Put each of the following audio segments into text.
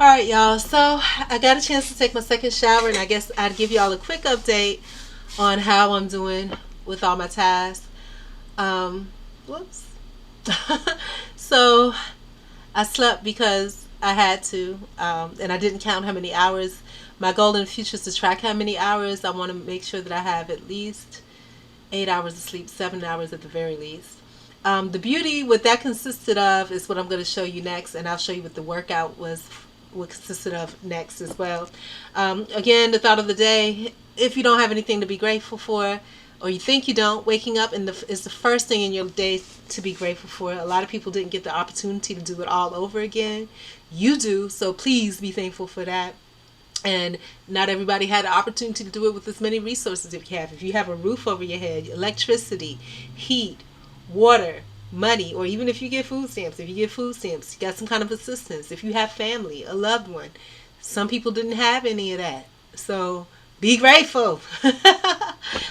All right, y'all. So I got a chance to take my second shower, and I guess I'd give y'all a quick update on how I'm doing with all my tasks. Whoops. So I slept because I had to, and I didn't count how many hours. My goal in the future is to track how many hours. I want to make sure that I have at least 8 hours of sleep, 7 hours at the very least. The beauty, what that consisted of, is what I'm going to show you next, and I'll show you what the workout was, what consisted of next as well. Again, the thought of the day: if you don't have anything to be grateful for, or you think you don't, waking up is the first thing in your day to be grateful for. A lot of people didn't get the opportunity to do it all over again. You do, so please be thankful for that. And not everybody had the opportunity to do it with as many resources if you have. If you have a roof over your head, electricity, heat, water, money, or even if you get food stamps, if you get food stamps, you got some kind of assistance. If you have family, a loved one, some people didn't have any of that. So be grateful.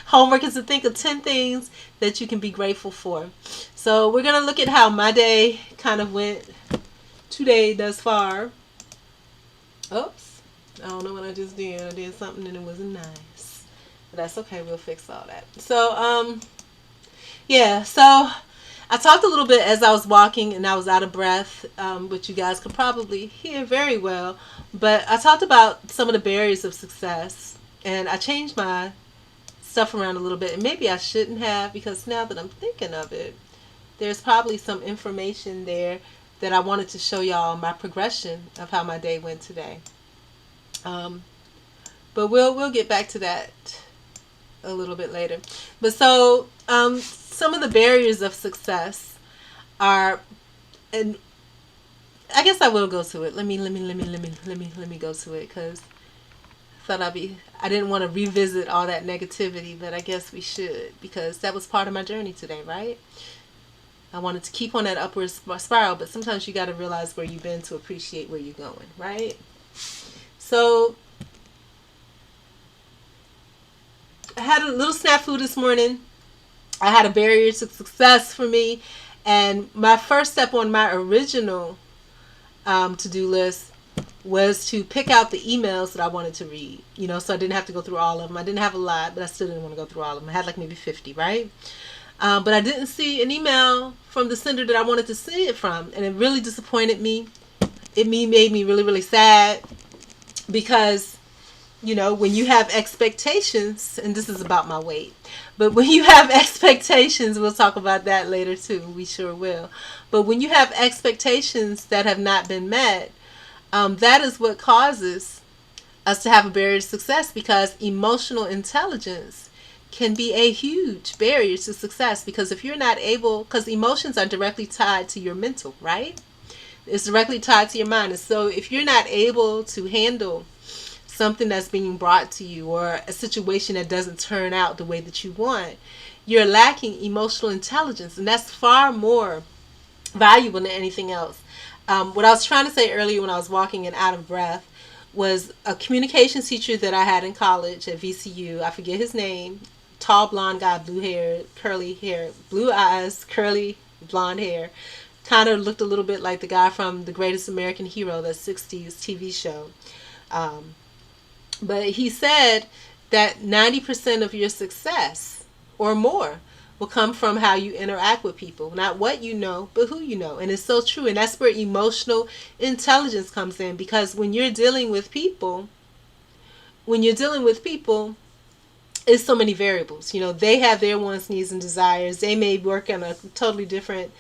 Homework is to think of 10 things that you can be grateful for. So we're going to look at how my day kind of went today thus far. Oops. I don't know what I just did. I did something and it wasn't nice. But that's okay. We'll fix all that. So, yeah. So I talked a little bit as I was walking and I was out of breath, which you guys could probably hear very well. But I talked about some of the barriers of success. And I changed my stuff around a little bit. And maybe I shouldn't have, because now that I'm thinking of it, there's probably some information there that I wanted to show y'all my progression of how my day went today. Um, but we'll get back to that a little bit later. But so some of the barriers of success are, and I guess I will go to it. Let me go to it, because I didn't want to revisit all that negativity, but I guess we should, because that was part of my journey today, right? I wanted to keep on that upward spiral, but sometimes you got to realize where you've been to appreciate where you're going, right? So I had a little snafu this morning. I had a barrier to success for me, and my first step on my original to-do list was to pick out the emails that I wanted to read. So I didn't have to go through all of them. I didn't have a lot, but I still didn't want to go through all of them. I had like maybe 50, right? But I didn't see an email from the sender that I wanted to see it from, and it really disappointed me. It made me really, really sad, because when you have expectations, and this is about my weight, but when you have expectations, we'll talk about that later too, we sure will. But when you have expectations that have not been met, that is what causes us to have a barrier to success, because emotional intelligence can be a huge barrier to success. Because if you're not able, because emotions are directly tied to your mental, right? It's directly tied to your mind. And so if you're not able to handle something that's being brought to you, or a situation that doesn't turn out the way that you want, you're lacking emotional intelligence, and that's far more valuable than anything else. What I was trying to say earlier when I was walking and out of breath was a communications teacher that I had in college at VCU. I forget his name. Tall blonde guy, blue hair, curly hair, blue eyes, curly blonde hair. Kind of looked a little bit like the guy from The Greatest American Hero, that 60s TV show. But he said that 90% of your success or more will come from how you interact with people. Not what you know, but who you know. And it's so true. And that's where emotional intelligence comes in. Because when you're dealing with people, it's so many variables. They have their wants, needs, and desires. They may work on a totally different,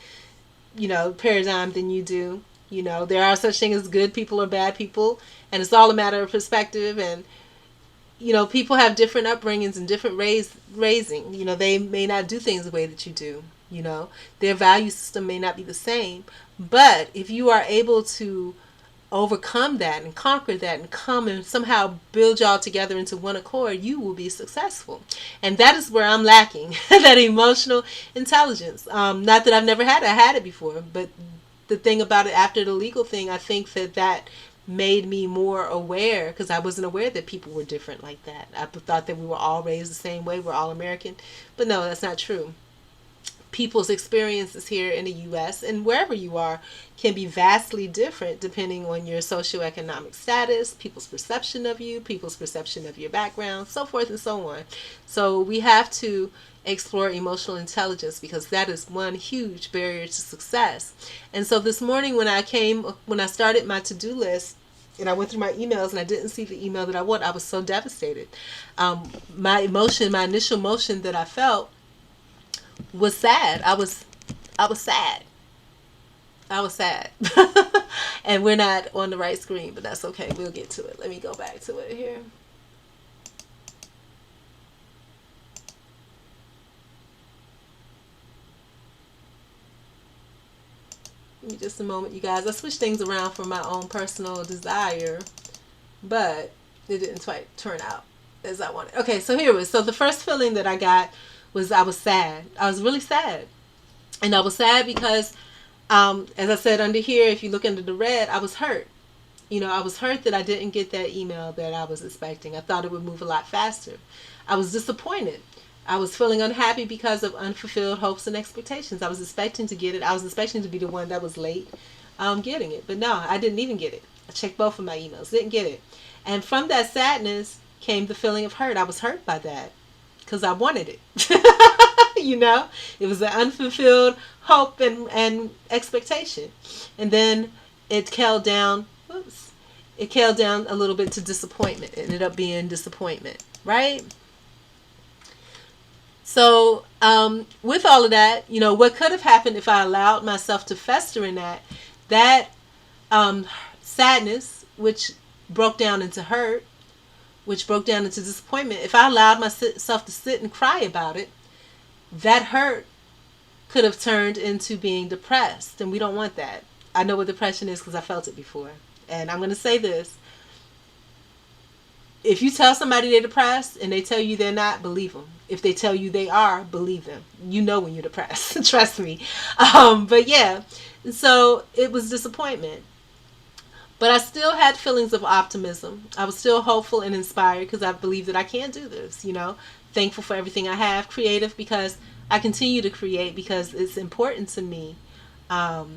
paradigm than you do. There are such things as good people or bad people. And it's all a matter of perspective. And people have different upbringings and different raising. They may not do things the way that you do. Their value system may not be the same. But if you are able to overcome that and conquer that and come and somehow build y'all together into one accord, you will be successful. And that is where I'm lacking, that emotional intelligence. Not that I've never had it. I had it before. But the thing about it, after the legal thing, I think that made me more aware, because I wasn't aware that people were different like that. I thought that we were all raised the same way. We're all American. But no, that's not true. people's experiences here in the US and wherever you are can be vastly different depending on your socioeconomic status, people's perception of you, people's perception of your background, so forth and so on. So we have to explore emotional intelligence because that is one huge barrier to success. And so this morning when I started my to-do list, and I went through my emails and I didn't see the email that I want, I was so devastated. My initial emotion that I felt was sad. I was sad. I was sad. And we're not on the right screen, but that's okay. We'll get to it. Let me go back to it here. Give me just a moment, you guys. I switched things around for my own personal desire, but it didn't quite turn out as I wanted. Okay, so here it was. So the first feeling that I got was I was sad. I was really sad. And I was sad because, as I said under here, if you look under the red, I was hurt. I was hurt that I didn't get that email that I was expecting. I thought it would move a lot faster. I was disappointed. I was feeling unhappy because of unfulfilled hopes and expectations. I was expecting to get it. I was expecting to be the one that was late getting it. But no, I didn't even get it. I checked both of my emails. Didn't get it. And from that sadness came the feeling of hurt. I was hurt by that because I wanted it. It was an unfulfilled hope and expectation. And then it scaled down. It scaled down a little bit to disappointment. It ended up being disappointment, right? So with all of that, what could have happened if I allowed myself to fester in that sadness, which broke down into hurt, which broke down into disappointment. If I allowed myself to sit and cry about it, that hurt could have turned into being depressed. And we don't want that. I know what depression is because I felt it before. And I'm going to say this. If you tell somebody they're depressed and they tell you they're not, believe them. If they tell you they are, believe them. You know when you're depressed. Trust me. But yeah, so it was disappointment. But I still had feelings of optimism. I was still hopeful and inspired because I believe that I can do this, Thankful for everything I have. Creative because I continue to create because it's important to me to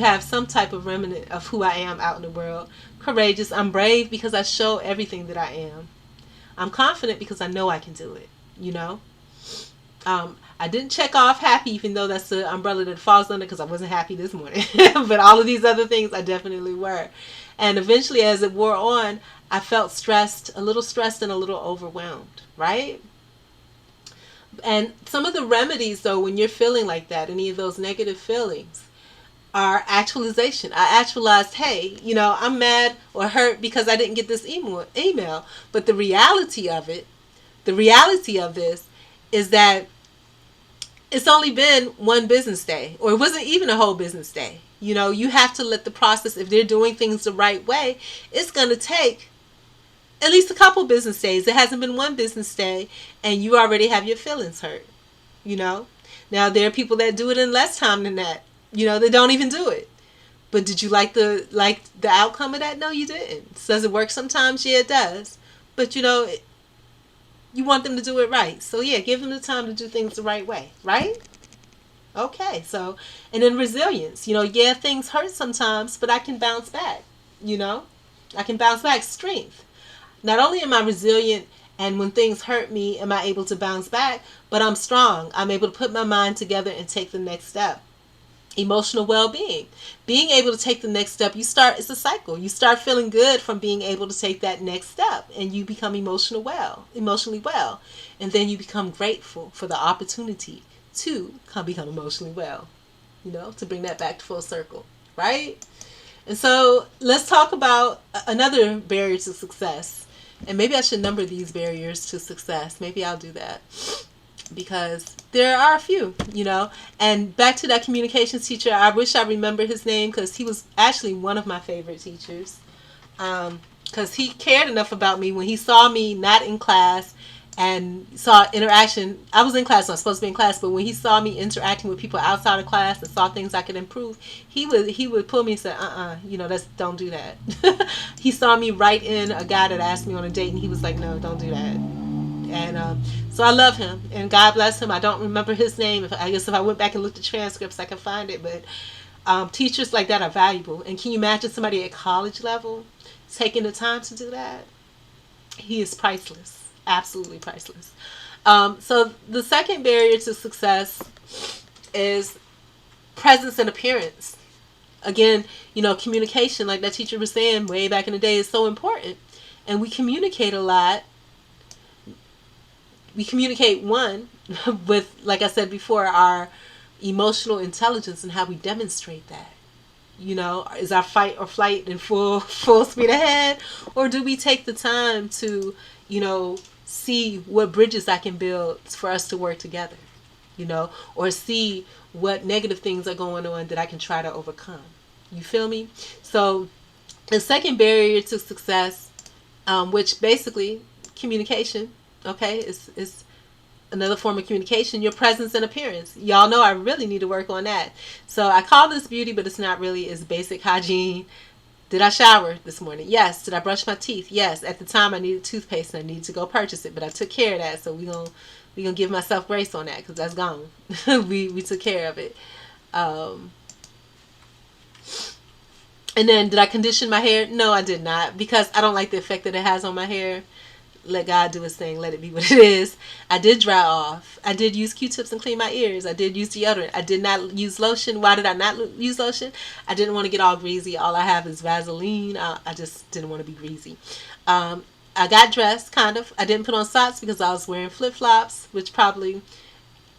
have some type of remnant of who I am out in the world. Courageous. I'm brave because I show everything that I am. I'm confident because I know I can do it, I didn't check off happy, even though that's the umbrella that it falls under because I wasn't happy this morning. But all of these other things I definitely were. And eventually as it wore on, I felt stressed and a little overwhelmed, right? And some of the remedies, though, when you're feeling like that, any of those negative feelings, are actualization. I actualized, hey, I'm mad or hurt because I didn't get this email. But the reality of this is that it's only been one business day, or it wasn't even a whole business day. You have to let the process, if they're doing things the right way, it's going to take at least a couple business days. It hasn't been one business day and you already have your feelings hurt, Now there are people that do it in less time than that. They don't even do it. But did you like the outcome of that? No, you didn't. Does it work sometimes? Yeah, it does. But you want them to do it right. So yeah, give them the time to do things the right way, right? Okay, so, and then resilience. Yeah, things hurt sometimes, but I can bounce back. I can bounce back. Strength. Not only am I resilient, and when things hurt me, am I able to bounce back, but I'm strong. I'm able to put my mind together and take the next step. Emotional well-being. Being able to take the next step, it's a cycle. You start feeling good from being able to take that next step, and you become emotionally well. And then you become grateful for the opportunity to become emotionally well, to bring that back to full circle, right? And so let's talk about another barrier to success. And maybe I should number these barriers to success. Maybe I'll do that. Because there are a few, and back to that communications teacher, I wish I remembered his name because he was actually one of my favorite teachers, because he cared enough about me when he saw me not in class and saw interaction. I was in class, so I was supposed to be in class, but when he saw me interacting with people outside of class and saw things I could improve, he would pull me and say, don't do that. He saw me write in a guy that asked me on a date and he was like, no, don't do that. And So I love him, and God bless him. I don't remember his name. I guess if I went back and looked at transcripts, I can find it. But teachers like that are valuable. And can you imagine somebody at college level taking the time to do that? He is priceless, absolutely priceless. So the second barrier to success is presence and appearance. Again, communication, like that teacher was saying way back in the day, is so important. And we communicate a lot. We communicate, one, with, like I said before, our emotional intelligence and how we demonstrate that. Is our fight or flight in full speed ahead, or do we take the time to, see what bridges I can build for us to work together, or see what negative things are going on that I can try to overcome. You feel me? So the second barrier to success, which basically communication, okay, is another form of communication, your presence and appearance. Y'all know I really need to work on that. So I call this beauty, but it's not really. It's basic hygiene. Did I shower this morning? Yes. Did I brush my teeth? Yes. At the time I needed toothpaste and I needed to go purchase it, but I took care of that. So we gonna give myself grace on that because that's gone. we took care of it. And then did I condition my hair? No, I did not, because I don't like the effect that it has on my hair. Let God do his thing. Let it be what it is. I did dry off. I did use Q-tips and clean my ears. I did use deodorant. I did not use lotion. Why did I not use lotion? I didn't want to get all greasy. All I have is Vaseline. I just didn't want to be greasy. I got dressed, kind of. I didn't put on socks because I was wearing flip-flops, which probably,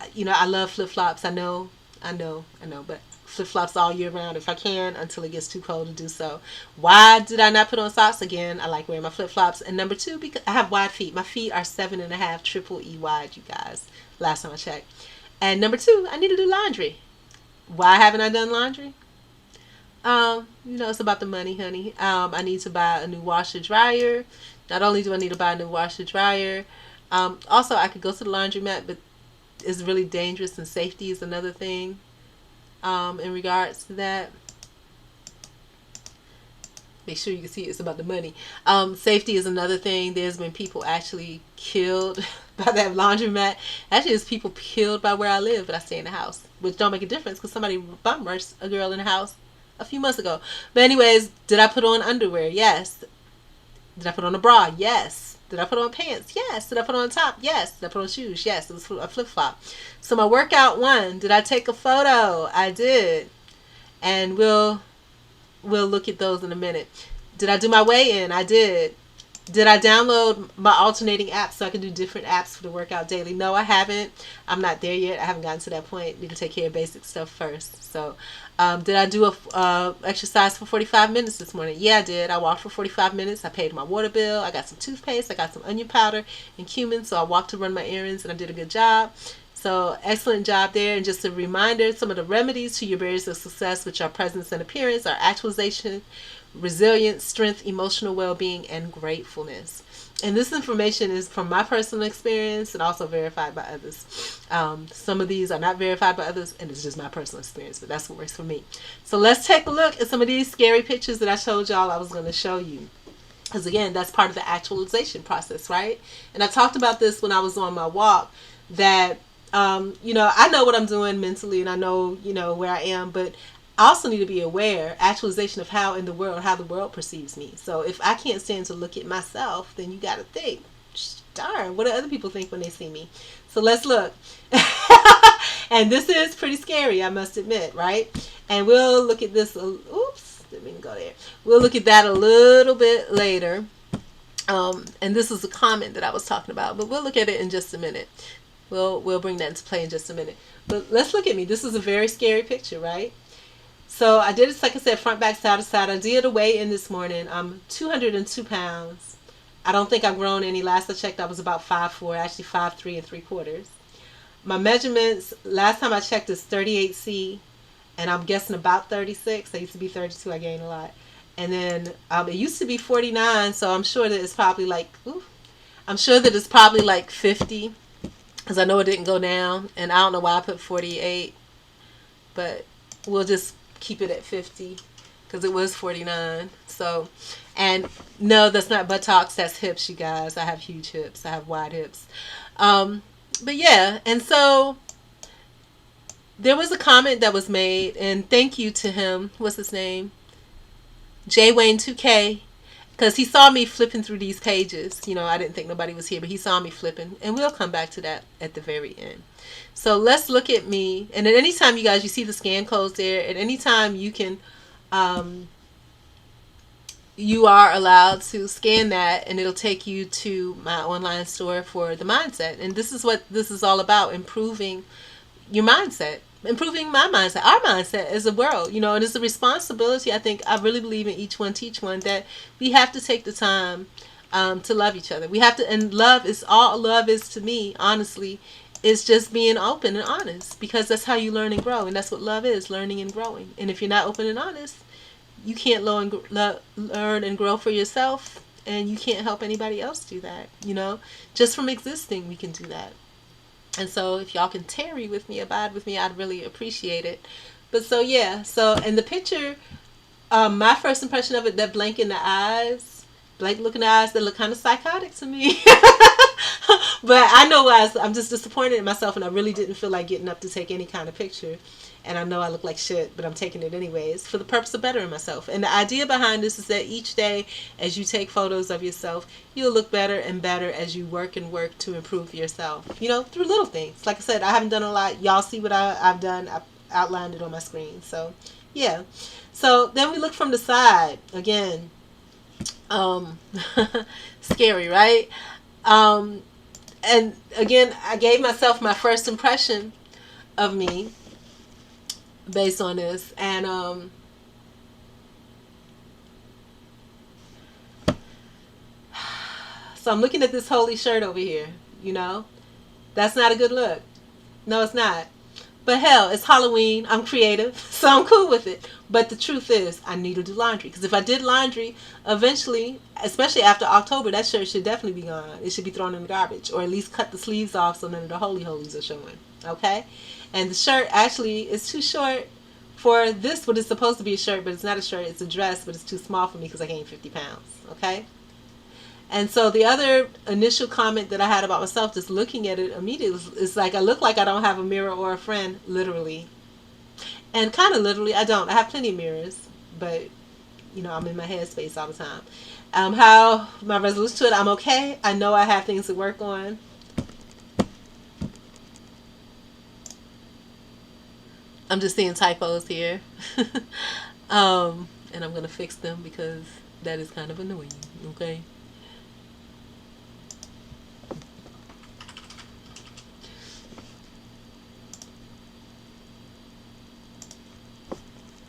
I love flip-flops. I know, but flip-flops all year round if I can, until it gets too cold to do so. Why did I not put on socks? Again, I like wearing my flip-flops. And number two, because I have wide feet. My feet are 7.5 triple E wide, you guys, last time I checked. And number two, I need to do laundry. Why haven't I done laundry? It's about the money, honey. I need to buy a new washer dryer. Not only do I need to buy a new washer dryer, also I could go to the laundromat, but it's really dangerous, and safety is another thing. In regards to that, make sure you can see it's about the money. Safety is another thing. There's been people actually killed by that laundromat. Actually, there's people killed by where I live, but I stay in the house, which don't make a difference because somebody bum rushed a girl in the house a few months ago. But anyways, did I put on underwear? Yes. Did I put on a bra? Yes. Did I put on pants? Yes. Did I put on a top? Yes. Did I put on shoes? Yes. It was a flip-flop. So my workout one, did I take a photo? I did. And we'll look at those in a minute. Did I do my weigh-in? I did. Did I download my alternating apps so I can do different apps for the workout daily? No, I haven't. I'm not there yet. I haven't gotten to that point. Need to take care of basic stuff first. So, did I do a exercise for 45 minutes this morning? Yeah, I did. I walked for 45 minutes. I paid my water bill. I got some toothpaste. I got some onion powder and cumin. So I walked to run my errands, and I did a good job. So excellent job there. And just a reminder, some of the remedies to your barriers of success, which are presence and appearance, are actualization, resilience, strength, emotional well-being, and gratefulness. And this information is from my personal experience and also verified by others. Some of these are not verified by others, and it's just my personal experience, but that's what works for me. So let's take a look at some of these scary pictures that I showed y'all I was going to show you. Because again, that's part of the actualization process, right? And I talked about this when I was on my walk, that I know what I'm doing mentally, and I know, where I am, but I also need to be aware, actualization of how the world perceives me. So if I can't stand to look at myself, then you got to think, darn, what do other people think when they see me? So let's look. And this is pretty scary, I must admit, right? And we'll look at this. Oops, didn't mean to go there. We'll look at that a little bit later. And this is a comment that I was talking about, but we'll look at it in just a minute. We'll bring that into play in just a minute. But let's look at me. This is a very scary picture, right? So I did it, like I said, front, back, side to side. I did a weigh-in this morning. I'm 202 pounds. I don't think I've grown any. Last I checked, I was about 5'4", actually 5'3 3/4. My measurements, last time I checked, is 38C, and I'm guessing about 36. I used to be 32. I gained a lot. And then it used to be 49, so I'm sure that it's probably like, I'm sure that it's probably like 50, because I know it didn't go down, and I don't know why I put 48, but we'll just keep it at 50 because it was 49. So, and no, that's not buttocks, that's hips, you guys. I have huge hips. I have wide hips. Um, but yeah, and so there was a comment that was made, and thank you to him. What's his name? J Wayne 2K, because he saw me flipping through these pages. You know, I didn't think nobody was here, but he saw me flipping, and we'll come back to that at the very end. So let's look at me, and at any time, you guys, you see the scan codes there. At any time, you can, um, you are allowed to scan that, and it'll take you to my online store for the mindset. And this is what this is all about: improving your mindset, improving my mindset, our mindset as a world, you know. And it's a responsibility. I think I really believe in each one teach one, that we have to take the time to love each other. We have to, and love is all love is to me, honestly, is just being open and honest, because that's how you learn and grow, and that's what love is, learning and growing. And if you're not open and honest, you can't learn and grow for yourself, and you can't help anybody else do that, you know. Just from existing, we can do that. And so if y'all can tarry with me, abide with me, I'd really appreciate it. But so yeah, so in the picture, my first impression of it, that blank in the eyes, blank look in the eyes, that look kind of psychotic to me. But I know I'm just disappointed in myself, and I really didn't feel like getting up to take any kind of picture. And I know I look like shit, but I'm taking it anyways for the purpose of bettering myself. And the idea behind this is that each day, as you take photos of yourself, you'll look better and better as you work and work to improve yourself. You know, through little things. Like I said, I haven't done a lot. Y'all see what I've done. I've outlined it on my screen. So, yeah. So then we look from the side again. Um, scary, right? Um, and again, I gave myself my first impression of me based on this, and so I'm looking at this holy shirt over here. You know, that's not a good look. No, it's not. But hell, it's Halloween. I'm creative, so I'm cool with it. But the truth is, I need to do laundry, because if I did laundry, eventually, especially after October, that shirt should definitely be gone. It should be thrown in the garbage, or at least cut the sleeves off so none of the holy holies are showing. Okay, and the shirt actually is too short for this. What is supposed to be a shirt, but it's not a shirt. It's a dress, but it's too small for me because I gained 50 pounds. Okay. And so the other initial comment that I had about myself, just looking at it immediately, is like I look like I don't have a mirror or a friend, literally. And kind of literally, I don't. I have plenty of mirrors, but, you know, I'm in my headspace all the time. How my resolution to it, I'm okay. I know I have things to work on. I'm just seeing typos here. And I'm going to fix them because that is kind of annoying, okay?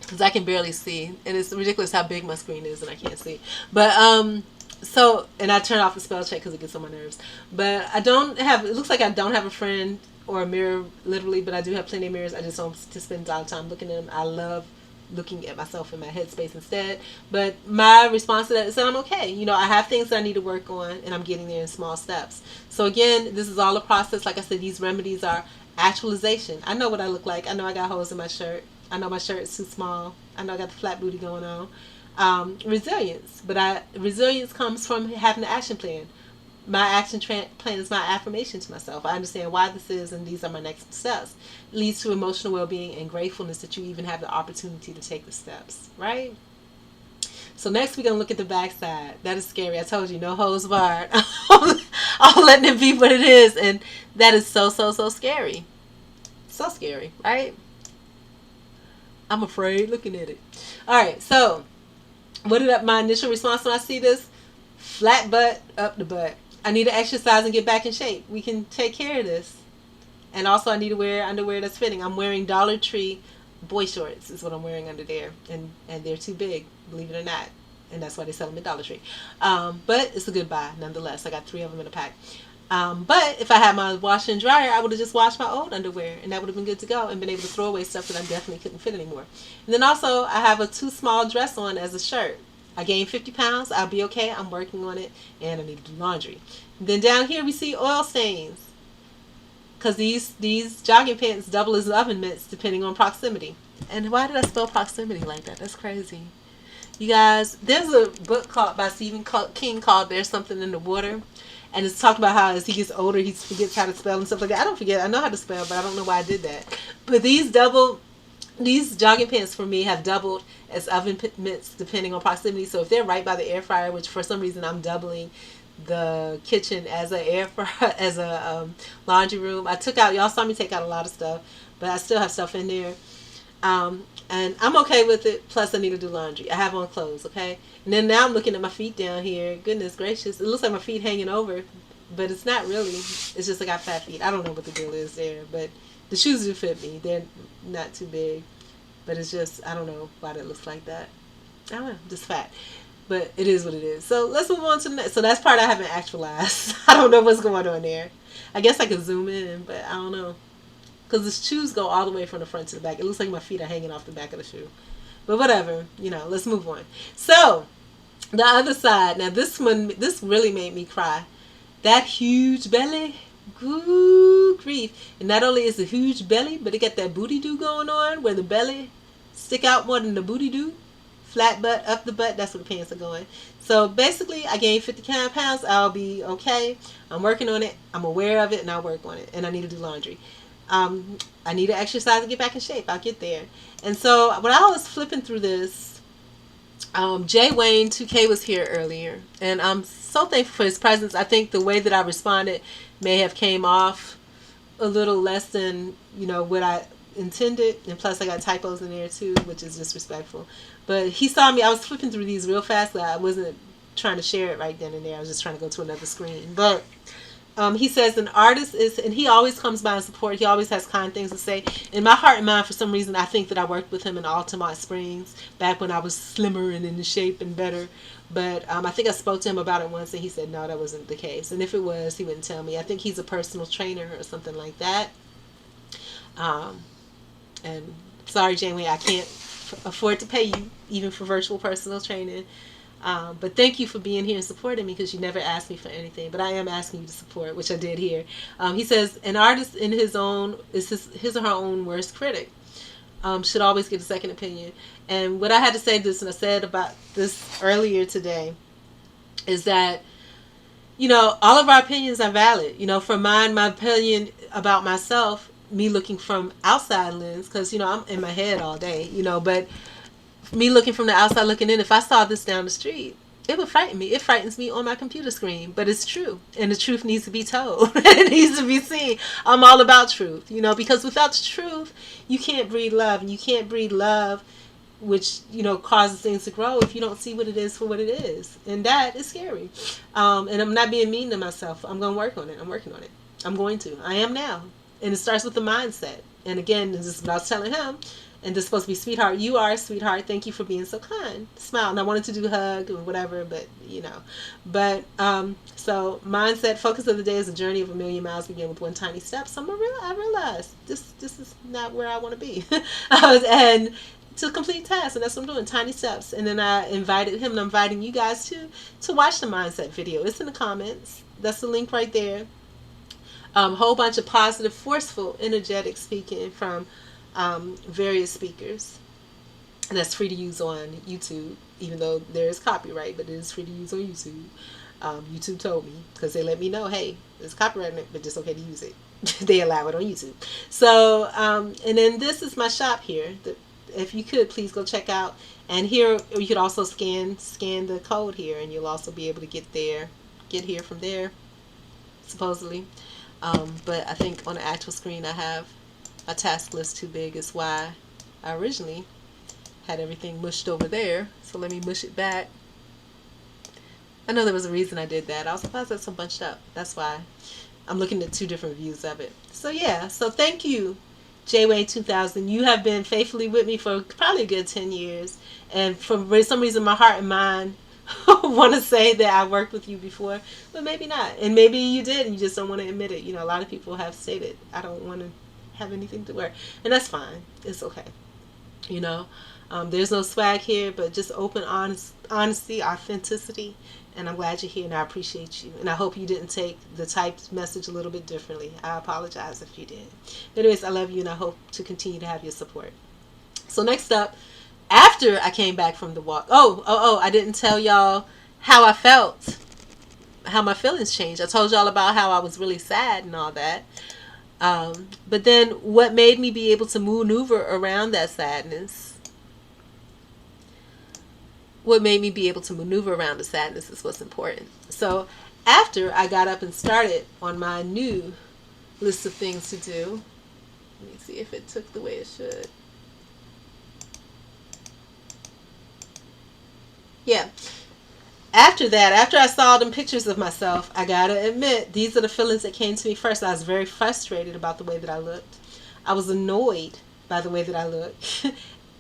Because I can barely see, and it's ridiculous how big my screen is, and I can't see. But so, and I turn off the spell check because it gets on my nerves. But I don't have. It looks like I don't have a friend or a mirror, literally. But I do have plenty of mirrors. I just don't to spend a lot of time looking at them. I love looking at myself in my headspace instead. But my response to that is that I'm okay. You know, I have things that I need to work on, and I'm getting there in small steps. So again, this is all a process. Like I said, these remedies are actualization. I know what I look like. I know I got holes in my shirt. I know my shirt is too small. I know I got the flat booty going on. Resilience, but resilience comes from having an action plan. My plan is my affirmation to myself. I understand why this is, and these are my next steps. It leads to emotional well-being and gratefulness that you even have the opportunity to take the steps, right? So next we're gonna look at the backside. That is scary. I told you, no holds barred. I'm letting it be what it is, and that is so scary. So scary, right? I'm afraid looking at it. All right, so what did my initial response when I see this? Flat butt, up the butt. I need to exercise and get back in shape. We can take care of this. And also, I need to wear underwear that's fitting. I'm wearing Dollar Tree boy shorts is what I'm wearing under there, and they're too big, believe it or not. And that's why they sell them at Dollar Tree. But it's a good buy nonetheless. I got 3 of them in a pack. But if I had my washer and dryer, I would have just washed my old underwear, and that would have been good to go, and been able to throw away stuff that I definitely couldn't fit anymore. And then also, I have a too small dress on as a shirt. I gained 50 pounds. I'll be okay. I'm working on it, and I need to do laundry. And then down here we see oil stains, because these jogging pants double as oven mitts depending on proximity. And why did I spell proximity like that? That's crazy. You guys, there's a book called by Stephen King called "There's Something in the Water." And it's talked about how as he gets older, he forgets how to spell and stuff like that. I don't forget. I know how to spell, but I don't know why I did that. But these jogging pants for me have doubled as oven mitts depending on proximity. So if they're right by the air fryer, which for some reason I'm doubling the kitchen as a air fryer, as a laundry room. I took out, y'all saw me take out a lot of stuff, but I still have stuff in there. And I'm okay with it. Plus, I need to do laundry. I have on clothes, okay? And then now I'm looking at my feet down here. Goodness gracious. It looks like my feet hanging over, but it's not really. It's just I got fat feet. I don't know what the deal is there, but the shoes do fit me. They're not too big, but it's just, I don't know why it looks like that. I don't know, just fat. But it is what it is. So let's move on to the next. So that's part I haven't actualized. I don't know what's going on there. I guess I could zoom in, but I don't know. Because the shoes go all the way from the front to the back. It looks like my feet are hanging off the back of the shoe. But whatever, let's move on. So, the other side. Now this really made me cry. That huge belly. Good grief. And not only is it a huge belly, but it got that booty do going on where the belly stick out more than the booty do. Flat butt, up the butt, that's where the pants are going. So basically, I gained 50 pounds. I'll be okay. I'm working on it. I'm aware of it, and I'll work on it. And I need to do laundry. I need to exercise and get back in shape. I'll get there. And so when I was flipping through this, Jay Wayne 2K was here earlier, and I'm so thankful for his presence. I think the way that I responded may have came off a little less than what I intended, and plus I got typos in there too, which is disrespectful. But he saw me. I was flipping through these real fast. I wasn't trying to share it right then and there. I was just trying to go to another screen. But he says an artist is, and he always comes by and support. He always has kind things to say. In my heart and mind, for some reason, I think that I worked with him in Altamont Springs back when I was slimmer and in shape and better. But I think I spoke to him about it once, and he said no, that wasn't the case. And if it was, he wouldn't tell me. I think he's a personal trainer or something like that. And sorry, Janeway, I can't afford to pay you even for virtual personal training. But thank you for being here and supporting me, because you never asked me for anything. But I am asking you to support, which I did here. He says an artist in his own is his or her own worst critic. Should always get a second opinion. And what I had to say this, and I said about this earlier today, is that all of our opinions are valid. For mine, my opinion about myself, me looking from outside lens, because I'm in my head all day, but me looking from the outside looking in, if I saw this down the street, it would frighten me. It frightens me on my computer screen, but it's true, and the truth needs to be told. It needs to be seen. I'm all about truth, because without the truth, you can't breed love, and you can't breed love, which causes things to grow, if you don't see what it is for what it is, and that is scary. And I'm not being mean to myself. I'm going to work on it. I'm working on it. I'm going to. I am now. And it starts with the mindset. And again, this is what I was telling him. And this is supposed to be, sweetheart, you are a sweetheart. Thank you for being so kind. Smile. And I wanted to do hug or whatever, but But so mindset, focus of the day is a journey of a million miles begin with one tiny step. So I realized this is not where I want to be. And to complete tasks, and that's what I'm doing, tiny steps. And then I invited him, and I'm inviting you guys to watch the mindset video. It's in the comments. That's the link right there. Whole bunch of positive, forceful, energetic speaking from various speakers. And that's free to use on YouTube, even though there is copyright, but it is free to use on YouTube. YouTube told me, because they let me know, hey, there's copyright on it, but it's okay to use it. They allow it on YouTube. So, and then this is my shop here. If you could, please go check out. And here, you could also scan the code here, and you'll also be able to get here from there, supposedly. But I think on the actual screen I have a task list too big, is why I originally had everything mushed over there. So let me mush it back. I know there was a reason I did that. I was surprised that's so bunched up. That's why I'm looking at two different views of it. So yeah, so thank you, JWay 2000. You have been faithfully with me for probably a good 10 years. And for some reason, my heart and mind want to say that I worked with you before, but maybe not. And maybe you did, and you just don't want to admit it. A lot of people have stated, I don't want to have anything to wear. And that's fine. It's okay. There's no swag here, but just open, honesty, authenticity. And I'm glad you're here, and I appreciate you. And I hope you didn't take the typed message a little bit differently. I apologize if you did. Anyways, I love you, and I hope to continue to have your support. So next up, after I came back from the walk, I didn't tell y'all how I felt how my feelings changed. I told y'all about how I was really sad and all that. But then what made me be able to maneuver around that sadness, what made me be able to maneuver around the sadness is what's important. So after I got up and started on my new list of things to do, let me see if it took the way it should. Yeah. After that, after I saw them pictures of myself, I gotta admit, these are the feelings that came to me first. I was very frustrated about the way that I looked. I was annoyed by the way that I looked.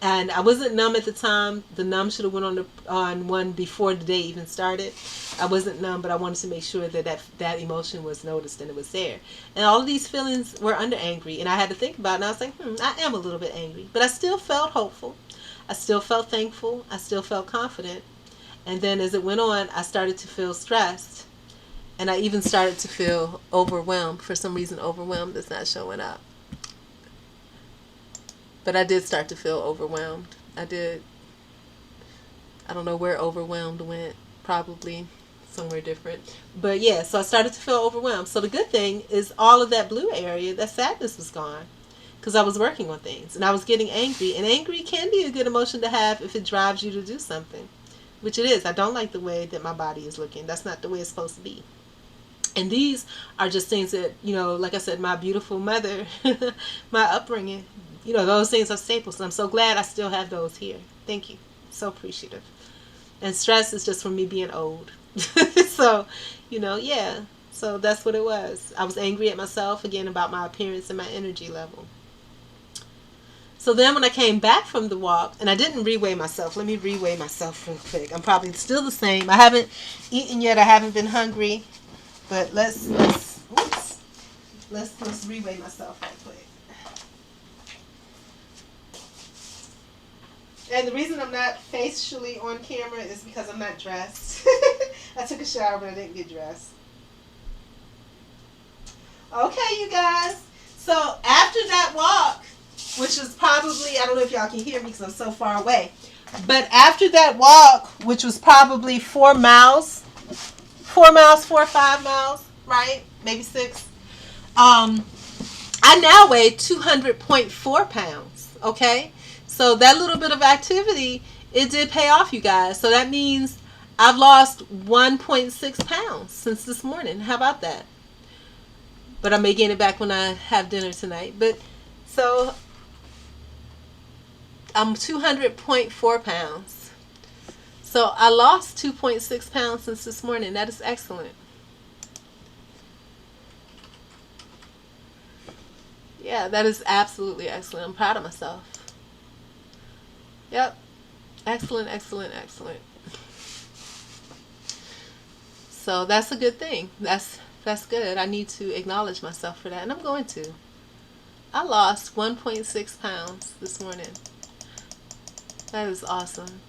And I wasn't numb at the time. The numb should have went on one before the day even started. I wasn't numb, but I wanted to make sure that emotion was noticed and it was there. And all of these feelings were under angry, and I had to think about it. And I was like, I am a little bit angry, but I still felt hopeful. I still felt thankful. I still felt confident. And then as it went on, I started to feel stressed, and I even started to feel overwhelmed. For some reason, overwhelmed is not showing up. But I did start to feel overwhelmed. I did. I don't know where overwhelmed went. Probably somewhere different. But yeah, so I started to feel overwhelmed. So the good thing is all of that blue area, that sadness was gone. Because I was working on things. And I was getting angry. And angry can be a good emotion to have if it drives you to do something. Which it is. I don't like the way that my body is looking. That's not the way it's supposed to be. And these are just things that, like I said, my beautiful mother, my upbringing, those things are staples. And I'm so glad I still have those here. Thank you. So appreciative. And stress is just from me being old. So, yeah. So that's what it was. I was angry at myself again about my appearance and my energy level. So then when I came back from the walk, and I didn't reweigh myself. Let me reweigh myself real quick. I'm probably still the same. I haven't eaten yet. I haven't been hungry. But let's reweigh myself real quick. And the reason I'm not facially on camera is because I'm not dressed. I took a shower, but I didn't get dressed. Okay, you guys. So after that walk, which is probably, I don't know if y'all can hear me because I'm so far away, but after that walk, which was probably 4 miles, 4 or 5 miles, right? Maybe 6. I now weigh 200.4 pounds, okay? So that little bit of activity, it did pay off, you guys. So that means I've lost 1.6 pounds since this morning. How about that? But I may gain it back when I have dinner tonight. But so I'm 200.4 pounds. So I lost 2.6 pounds since this morning. That is excellent. Yeah, that is absolutely excellent. I'm proud of myself. Yep. Excellent, excellent, excellent. So that's a good thing. That's good. I need to acknowledge myself for that, and I'm going to. I lost 1.6 pounds this morning. That is awesome.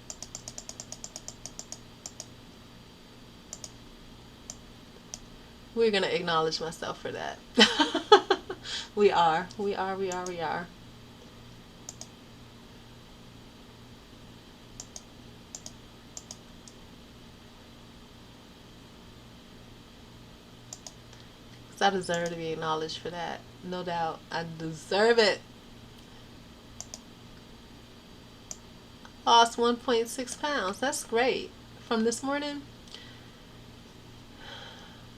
We're going to acknowledge myself for that. We are. I deserve to be acknowledged for that. No doubt. I deserve it. Lost 1.6 pounds. That's great. From this morning.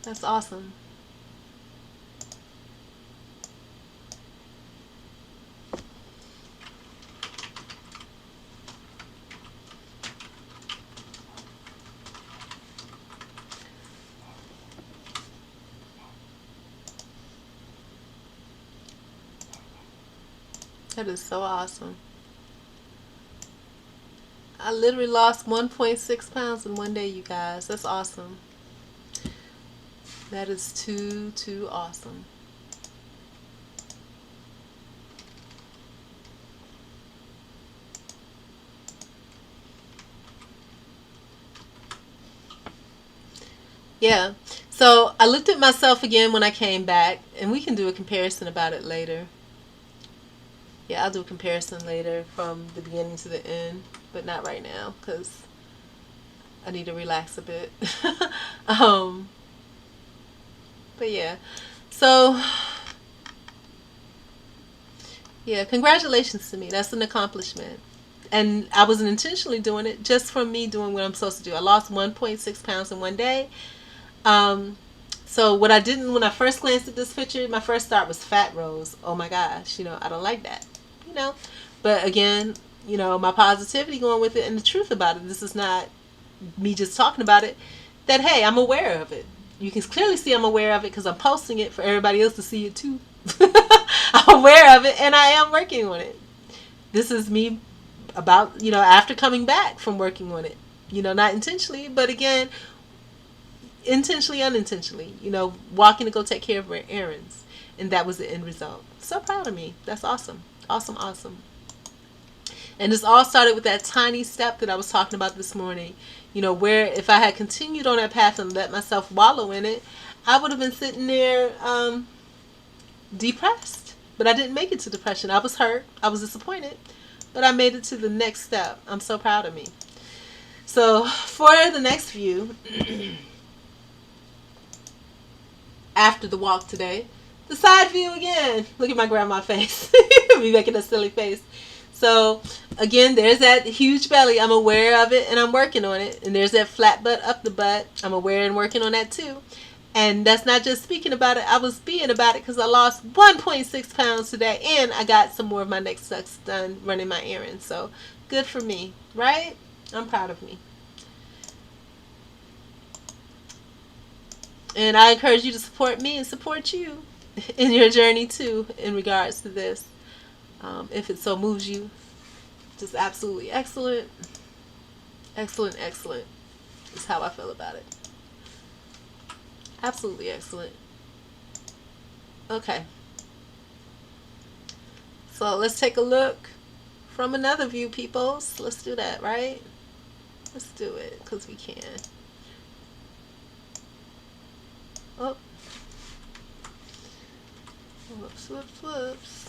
That's awesome. That is so awesome. I literally lost 1.6 pounds in one day, you guys. That's awesome. That is too awesome. Yeah. So I looked at myself again when I came back, and we can do a comparison about it later. Yeah, I'll do a comparison later from the beginning to the end, but not right now because I need to relax a bit. um, But yeah. So yeah, congratulations to me. That's an accomplishment. And I wasn't intentionally doing it, just from me doing what I'm supposed to do. I lost 1.6 pounds in one day. Um, so what I didn't, when I first glanced at this picture, my first thought was fat Rose. Oh my gosh, I don't like that. You know, but again, my positivity going with it and the truth about it. This is not me just talking about it. That hey, I'm aware of it. You can clearly see I'm aware of it because I'm posting it for everybody else to see it too. I'm aware of it and I am working on it. This is me about, after coming back from working on it. Not intentionally, but again, intentionally, unintentionally, walking to go take care of errands. And that was the end result. So proud of me. That's awesome. Awesome, awesome. And this all started with that tiny step that I was talking about this morning. Where if I had continued on that path and let myself wallow in it, I would have been sitting there depressed. But I didn't make it to depression. I was hurt. I was disappointed. But I made it to the next step. I'm so proud of me. So for the next view, after the walk today, the side view again. Look at my grandma face. Me making a silly face. So again, there's that huge belly. I'm aware of it and I'm working on it. And there's that flat butt up the butt. I'm aware and working on that too. And that's not just speaking about it. I was being about it because I lost 1.6 pounds today. And I got some more of my next steps done running my errands. So good for me, right? I'm proud of me. And I encourage you to support me and support you in your journey too in regards to this. If it so moves you. Just absolutely excellent. Excellent, excellent is how I feel about it. Absolutely excellent. Okay. So let's take a look from another view, peoples. Let's do that, right? Let's do it because we can. Oh. Whoops, whoops, whoops.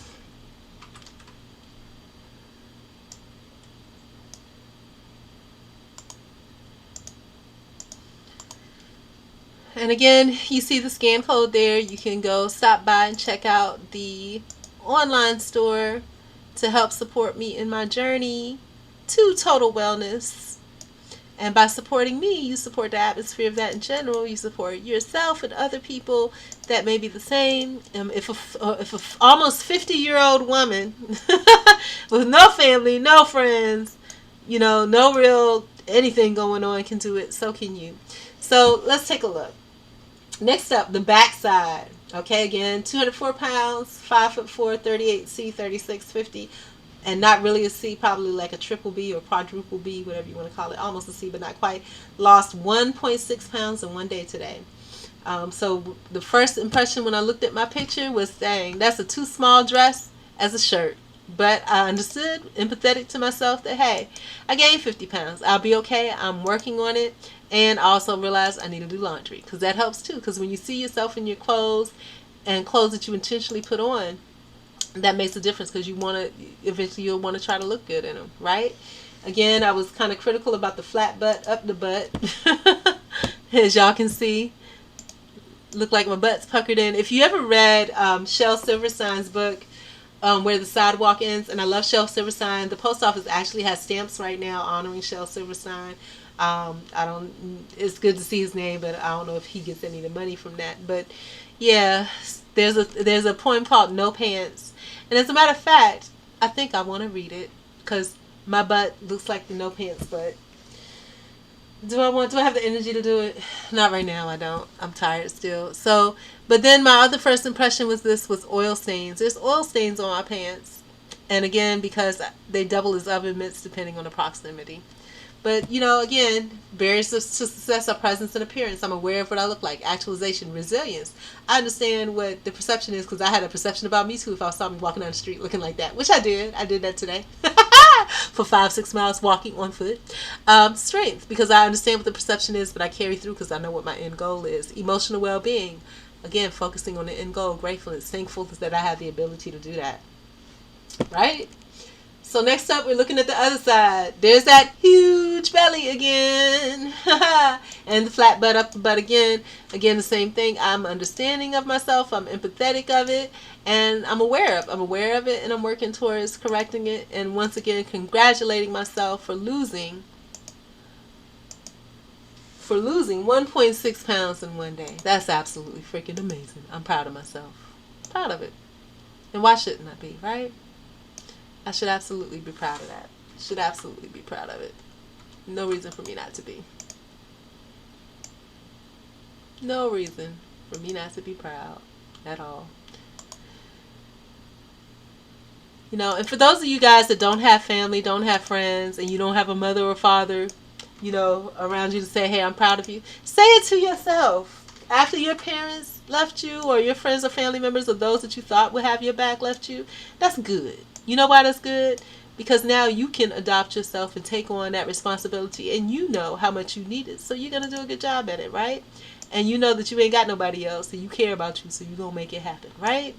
And again, you see the scan code there. You can go stop by and check out the online store to help support me in my journey to total wellness. And by supporting me, you support the atmosphere of that in general. You support yourself and other people that may be the same. If a almost 50-year-old woman with no family, no friends, no real anything going on can do it, so can you. So let's take a look. Next up, the back side. Okay, again, 204 pounds, 5'4", 38C, 3650. And not really a C, probably like a triple B or quadruple B, whatever you want to call it. Almost a C, but not quite. Lost 1.6 pounds in one day today. So the first impression when I looked at my picture was, dang, that's a too small dress as a shirt. But I understood, empathetic to myself, that, hey, I gained 50 pounds. I'll be okay. I'm working on it. And I also realized I need to do laundry because that helps too. Because when you see yourself in your clothes and clothes that you intentionally put on, that makes a difference because you want to, eventually you'll want to try to look good in them, right? Again, I was kind of critical about the flat butt up the butt. As y'all can see, look like my butt's puckered in. If you ever read Shel Silverstein's book, Where the Sidewalk Ends, and I love Shel Silverstein. The post office actually has stamps right now honoring Shel Silverstein. It's good to see his name, but I don't know if he gets any of the money from that. But yeah, there's a poem called No Pants. And as a matter of fact, I think I want to read it because my butt looks like the no pants butt. Do I have the energy to do it? Not right now, I don't. I'm tired still. So, but then my other first impression was oil stains. There's oil stains on my pants. And again, because they double as oven mitts depending on the proximity. But, again, barriers to success are presence and appearance. I'm aware of what I look like. Actualization, resilience. I understand what the perception is because I had a perception about me too if I saw me walking down the street looking like that, which I did. I did that today. For 5-6 miles walking on foot. Strength, because I understand what the perception is, but I carry through because I know what my end goal is. Emotional well-being. Again, focusing on the end goal. Gratefulness. Thankful that I have the ability to do that. Right? So next up, we're looking at the other side. There's that huge belly again. And the flat butt up the butt again. Again, the same thing. I'm understanding of myself. I'm empathetic of it. And I'm aware of it, and I'm working towards correcting it. And once again, congratulating myself for losing 1.6 pounds in one day. That's absolutely freaking amazing. I'm proud of myself. Proud of it. And why shouldn't I be, right? I should absolutely be proud of that. Should absolutely be proud of it. No reason for me not to be. No reason for me not to be proud at all. You know, and for those of you guys that don't have family, don't have friends, and you don't have a mother or father, you know, around you to say, hey, I'm proud of you, say it to yourself. After your parents left you, or your friends or family members, or those that you thought would have your back left you, that's good. You know why that's good? Because now you can adopt yourself and take on that responsibility, and you know how much you need it, so you're going to do a good job at it, right? And you know that you ain't got nobody else, and you care about you, so you're going to make it happen, right?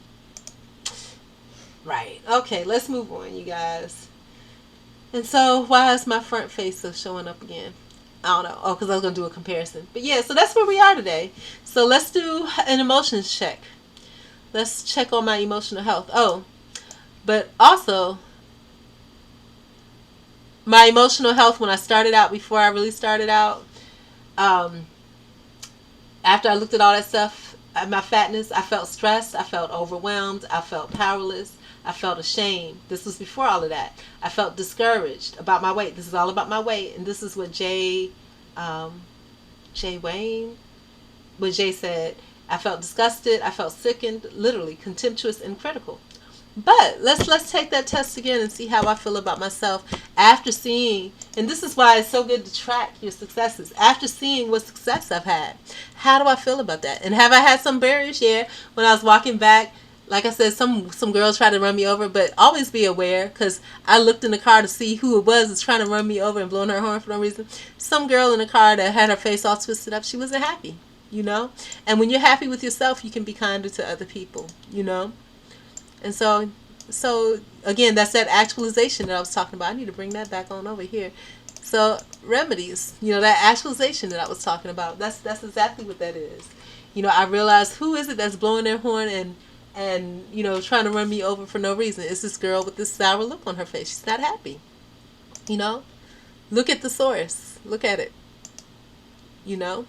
Right. Okay, let's move on, you guys. And so, why is my front face so showing up again? I don't know. Oh, because I was going to do a comparison. But yeah, so that's where we are today. So let's do an emotions check. Let's check on my emotional health. Oh, but also, my emotional health when I started out, before I really started out, after I looked at all that stuff, my fatness, I felt stressed, I felt overwhelmed, I felt powerless, I felt ashamed. This was before all of that. I felt discouraged about my weight. This is all about my weight, and this is what Jay said. I felt disgusted, I felt sickened, literally contemptuous and critical. But let's take that test again and see how I feel about myself after seeing, and this is why it's so good to track your successes. After seeing what success I've had, how do I feel about that? And have I had some barriers? Yeah. When I was walking back, like I said, some girls tried to run me over, but always be aware, because I looked in the car to see who it was that's trying to run me over and blowing her horn for no reason. Some girl in the car that had her face all twisted up, she wasn't happy, you know? And when you're happy with yourself, you can be kinder to other people, you know? And so again, that's that actualization that I was talking about. I need to bring that back on over here. So remedies, you know, that actualization that I was talking about, that's exactly what that is. You know, I realized, who is it that's blowing their horn and you know, trying to run me over for no reason? It's this girl with this sour look on her face. She's not happy. You know, look at the source. Look at it. You know,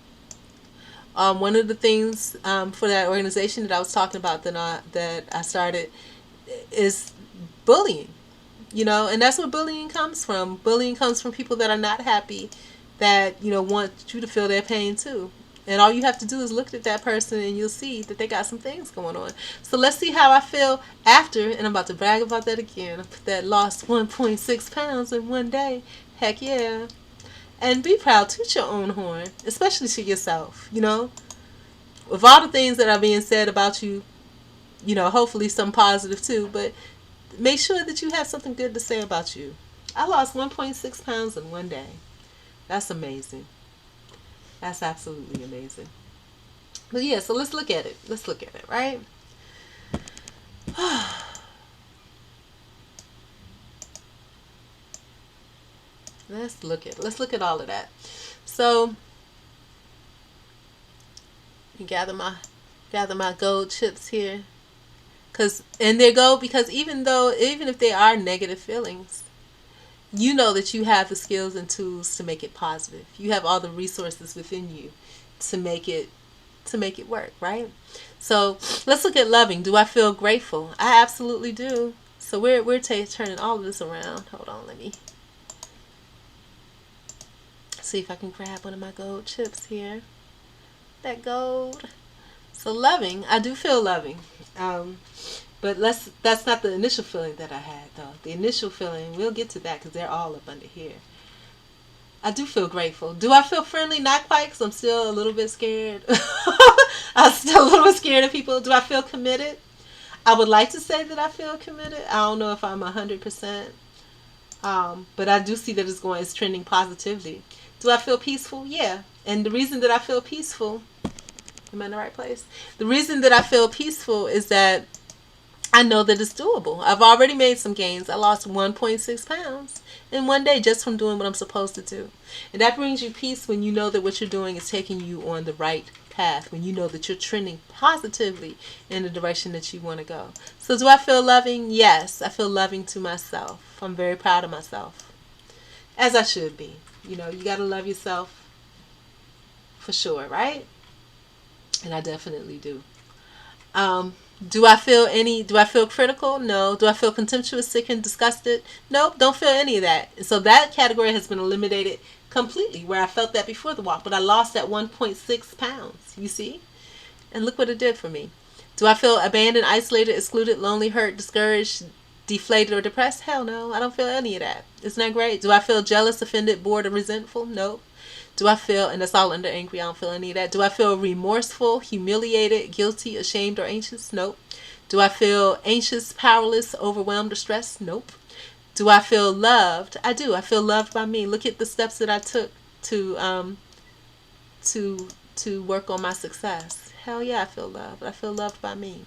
one of the things for that organization that I was talking about that I started is bullying. You know, and that's where bullying comes from. Bullying comes from people that are not happy, that, you know, want you to feel their pain too. And all you have to do is look at that person and you'll see that they got some things going on. So let's see how I feel after, and I'm about to brag about that again. I put that lost 1.6 pounds in one day. Heck yeah. And be proud, toot your own horn, especially to yourself, you know. With all the things that are being said about you, you know, hopefully some positive too, but make sure that you have something good to say about you. I lost 1.6 pounds in one day. That's amazing. That's absolutely amazing. But yeah, so let's look at it. Let's look at it, right? Let's look at it. Let's look at all of that. So you gather my gold chips here. And they go, because even if they are negative feelings, you know that you have the skills and tools to make it positive. You have all the resources within you to make it work, right? So let's look at loving. Do I feel grateful? I absolutely do. So we're turning all of this around. Hold on, let me see if I can grab one of my gold chips here. That gold. So loving, I do feel loving. But that's not the initial feeling that I had, though. The initial feeling, we'll get to that because they're all up under here. I do feel grateful. Do I feel friendly? Not quite, because I'm still a little bit scared. I'm still a little bit scared of people. Do I feel committed? I would like to say that I feel committed. I don't know if I'm 100%. But I do see that it's trending positively. Do I feel peaceful? Yeah. And the reason that I feel peaceful, am I in the right place? The reason that I feel peaceful is that I know that it's doable. I've already made some gains. I lost 1.6 pounds in one day just from doing what I'm supposed to do. And that brings you peace when you know that what you're doing is taking you on the right path, when you know that you're trending positively in the direction that you want to go. So, do I feel loving? Yes, I feel loving to myself. I'm very proud of myself, as I should be. You know, you got to love yourself for sure, right? And I definitely do. Um, do I feel critical? No. Do I feel contemptuous, sick, and disgusted? Nope, don't feel any of that. So that category has been eliminated completely, where I felt that before the walk, but I lost that 1.6 pounds, you see? And look what it did for me. Do I feel abandoned, isolated, excluded, lonely, hurt, discouraged, deflated, or depressed? Hell no, I don't feel any of that. Isn't that great? Do I feel jealous, offended, bored, or resentful? Nope. Do I feel, and that's all under angry, I don't feel any of that. Do I feel remorseful, humiliated, guilty, ashamed, or anxious? Nope. Do I feel anxious, powerless, overwhelmed, or stressed? Nope. Do I feel loved? I do. I feel loved by me. Look at the steps that I took to to to work on my success. Hell yeah, I feel loved. I feel loved by me.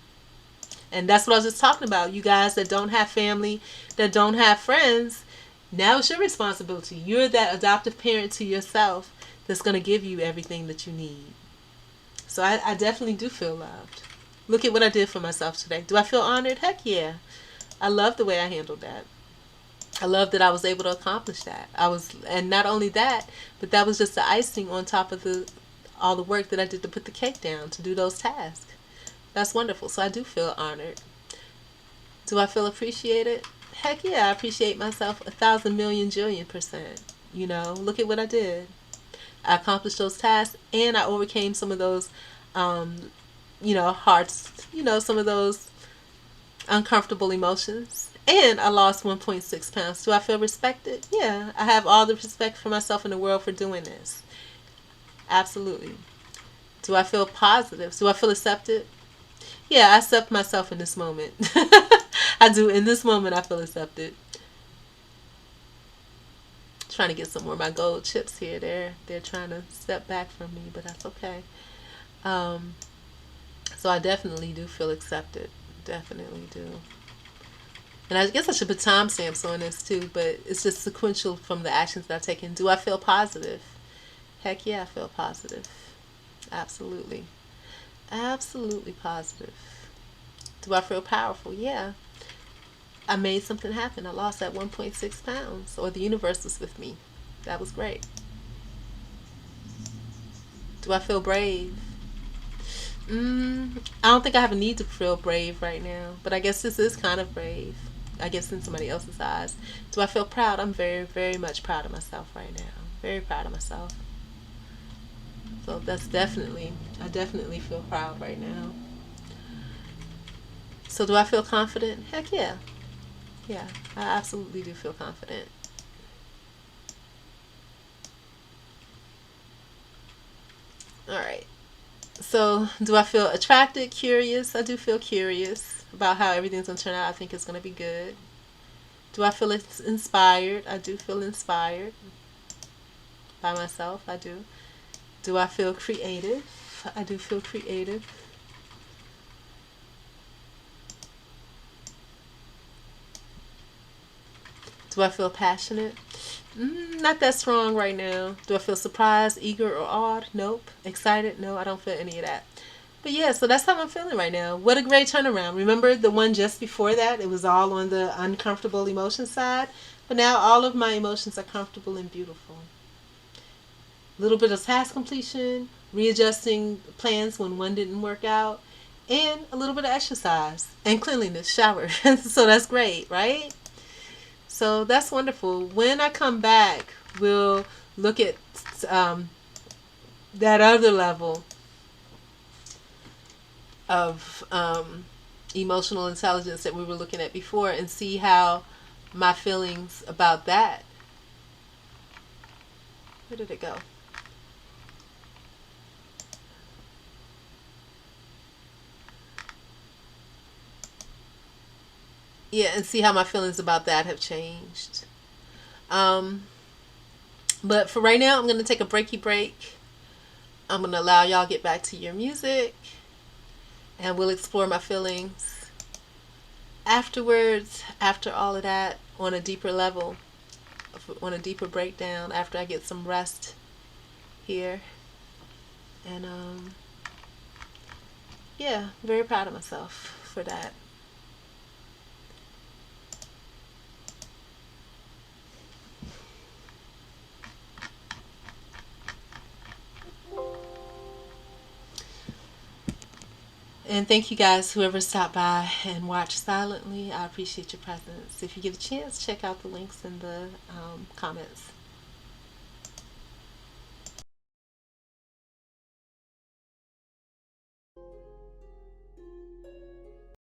And that's what I was just talking about. You guys that don't have family, that don't have friends, now it's your responsibility. You're that adoptive parent to yourself that's going to give you everything that you need. So I definitely do feel loved. Look at what I did for myself today. Do I feel honored? Heck yeah. I love the way I handled that. I love that I was able to accomplish that. And not only that, but that was just the icing on top of the all the work that I did to put the cake down to do those tasks. That's wonderful. So I do feel honored. Do I feel appreciated? Heck yeah, I appreciate myself 1,000,000,000,000,000%. You know, look at what I did. I accomplished those tasks and I overcame some of those, um, hard, some of those uncomfortable emotions. And I lost 1.6 pounds. Do I feel respected? Yeah, I have all the respect for myself in the world for doing this. Absolutely. Do I feel positive? Do I feel accepted? Yeah, I accept myself in this moment. I do. In this moment, I feel accepted. Trying to get some more of my gold chips here. They're trying to step back from me, but that's okay. Um, so I definitely do feel accepted. Definitely do. And I guess I should put timestamps on this too, but it's just sequential from the actions that I've taken. Do I feel positive? Heck yeah, I feel positive. Absolutely. Absolutely positive. Do I feel powerful? Yeah. I made something happen. I lost that 1.6 pounds, or the universe was with me. That was great. Do I feel brave? I don't think I have a need to feel brave right now, but I guess this is kind of brave. I guess in somebody else's eyes. Do I feel proud? I'm very, very much proud of myself right now. Very proud of myself. So I definitely feel proud right now. So do I feel confident? Heck yeah. Yeah, I absolutely do feel confident. All right. So, do I feel attracted, curious? I do feel curious about how everything's going to turn out. I think it's going to be good. Do I feel inspired? I do feel inspired by myself. I do. Do I feel creative? I do feel creative. Do I feel passionate? Not that strong right now. Do I feel surprised, eager, or awed? Nope. Excited? No, I don't feel any of that. But yeah, so that's how I'm feeling right now. What a great turnaround. Remember the one just before that? It was all on the uncomfortable emotion side. But now all of my emotions are comfortable and beautiful. A little bit of task completion, readjusting plans when one didn't work out, and a little bit of exercise and cleanliness, shower. So that's great, right? So that's wonderful. When I come back, we'll look at um, that other level of emotional intelligence that we were looking at before and see how my feelings about that. Where did it go? Yeah, and see how my feelings about that have changed. Um, but for right now, I'm going to take a breaky break. I'm going to allow y'all get back to your music and we'll explore my feelings afterwards, after all of that, on a deeper level, on a deeper breakdown, after I get some rest here, and yeah, very proud of myself for that. And thank you guys, whoever stopped by and watched silently. I appreciate your presence. If you get a chance, check out the links in the comments.